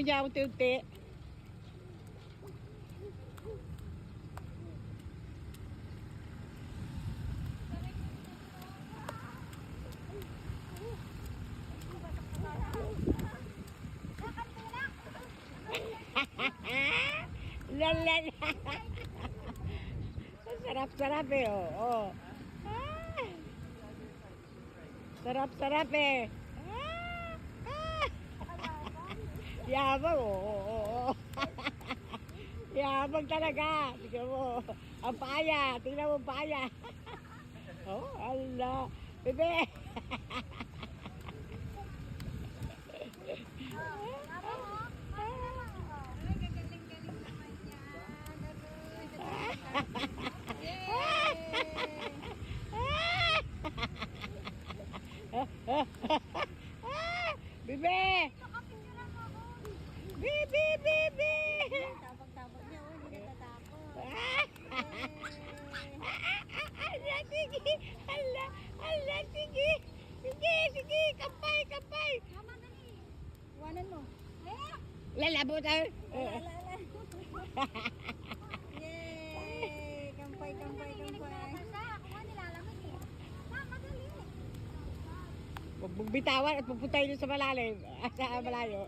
niya unti-unti. Lalan. Sarap-sarap eh, oh. Ah. Sarap-sarap eh. Ah. Yabang, oh. Yabang talaga. Tingnan mo. Ang paya. Tingnan mo ang paya. Oh, Allah. Bebe. Bebe! Bebe, bebe! Tabang-tabang niya, oh, hindi natatakot. Ala, sige! Ala, sige! Sige! Kampay! Mama, dali. Iwanan mo. Lalabo tayo! Ala. Yay! Kampay. Ako nga nilalamig eh. Mama, dali. Huwag mong bitawan at pupuntahin sa malalim. Sa malayo.